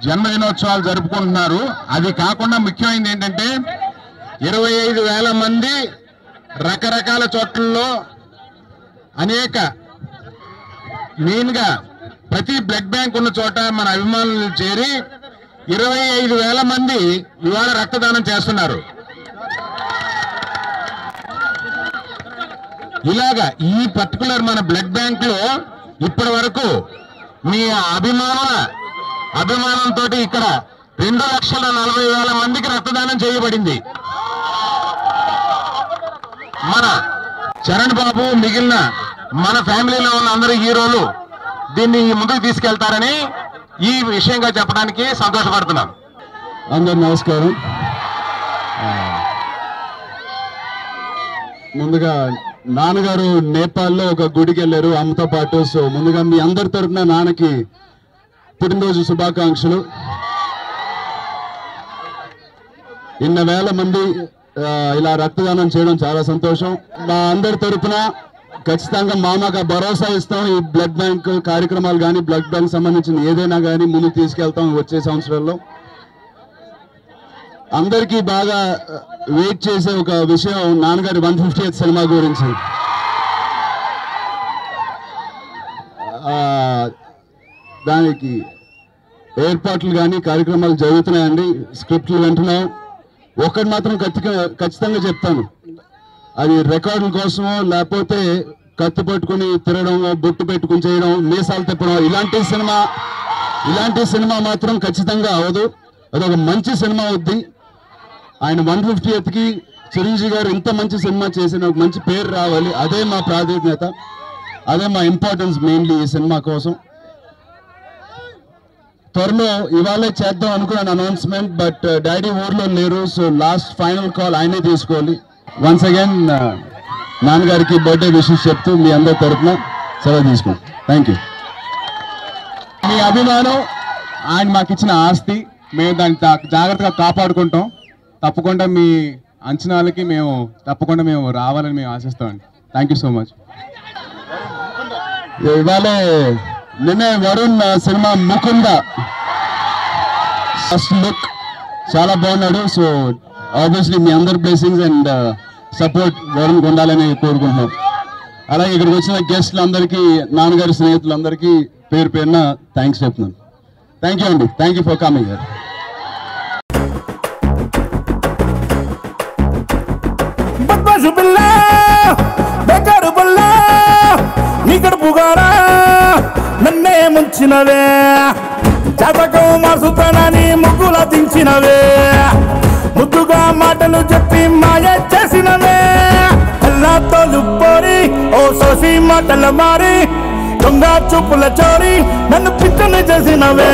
జన్మదినోత్సవాలు జరుపుకుంటున్నారు. అది కాకుండా ముఖ్యమైనది ఏంటంటే 25,000 మంది రకరకాల చోట్లలో అనేక మెయిన్గా ప్రతి బ్లడ్ బ్యాంక్ ఉన్న చోట మన అభిమానులు చేరి 25,000 మంది ఇవాళ రక్తదానం చేస్తున్నారు. ఇలాగా ఈ పర్టికులర్ మన బ్లడ్ బ్యాంక్ లో ఇప్పటి వరకు మీ అభిమానంతో ఇక్కడ 2,40,000 మందికి రక్తదానం చేయబడింది. మన చరణ్ బాబు మిగిలిన మన ఫ్యామిలీలో ఉన్న అందరు హీరోలు దీన్ని ముందుకు తీసుకెళ్తారని ఈ విషయంగా చెప్పడానికి సంతోషపడుతున్నాం. అందరు నమస్కారం. ముందుగా నాన్నగారు నేపాల్లో ఒక గుడికి వెళ్ళారు అమ్మతో పాటు. సో ముందుగా మీ అందరి తరఫున నాన్నకి పుట్టినరోజు శుభాకాంక్షలు. ఇన్ని వేల మంది ఇలా రక్తదానం చేయడం చాలా సంతోషం. మా అందరి తరఫున ఖచ్చితంగా మామగా భరోసా ఇస్తాం. ఈ బ్లడ్ బ్యాంక్ కార్యక్రమాలు కానీ బ్లడ్ బ్యాంక్ సంబంధించిన ఏదైనా కానీ ముందుకు తీసుకెళ్తాం వచ్చే సంవత్సరాల్లో. అందరికీ బాగా వెయిట్ చేసే ఒక విషయం నాన్నగారి 150th సినిమా గురించి. దానికి ఏర్పాట్లు కానీ కార్యక్రమాలు జరుగుతున్నాయండి. స్క్రిప్ట్లు వింటున్నాం. ఒకటి మాత్రం ఖచ్చితంగా చెప్తాను, అది రికార్డుల కోసమో లేకపోతే కత్తి పట్టుకుని తిరగడం, బొట్టు పెట్టుకుని చేయడం, మీసాలు తిప్పడం ఇలాంటి సినిమా మాత్రం ఖచ్చితంగా అవ్వదు. అదొక మంచి సినిమా అవుద్ది. ఆయన 150th చిరంజీవి గారు ఇంత మంచి సినిమా చేసిన ఒక మంచి పేరు రావాలి. అదే మా ప్రాధాన్యత, అదే మా ఇంపార్టెన్స్ మెయిన్లీ ఈ సినిమా కోసం. త్వరలో ఇవాళే చేద్దాం అనుకున్నాను అనౌన్స్మెంట్, బట్ డాడీ ఊర్లో లేరు. సో లాస్ట్ ఫైనల్ కాల్ ఆయనే తీసుకోవాలి. వన్స్ అగైన్ నాన్నగారికి బర్త్డే విషెస్ చెప్తూ మీ అందరి తరఫున సెలవు తీసుకోండి. Thank you. మీ అభిమానం ఆయన మాకు ఇచ్చిన ఆస్తి. మేము దాన్ని జాగ్రత్తగా కాపాడుకుంటాం. తప్పకుండా మీ అంచనాలకి మేము రావాలని మేము ఆశిస్తామండి. Thank you so much. ఇవాళే నిన్నే Varun cinema Mukunda first look చాలా బాగున్నాడు. సో ఆబ్వియస్లీ మీ అందరి బ్లెస్సింగ్స్ అండ్ సపోర్ట్ వరుణ్ ఉండాలని కోరుకుంటున్నాం. అలాగే ఇక్కడికి వచ్చిన గెస్ట్లు అందరికీ, నాన్నగారి స్నేహితులందరికీ పేరు పేరున థ్యాంక్స్ చెప్తున్నాను. థ్యాంక్ యూ అండి. Thank you for coming here. నన్నే ముంచినవే జాతకం మార్చుతానని ముగ్గుల దించినవే, ముద్దుగా మాటలు చెప్పి మాయ చేసినవే, ఎల్లాతో లుప్పోరి ఓ సోసి మాటల మారి దొంగ చూపుల చోరి నన్ను పిచ్చని చేసినవే.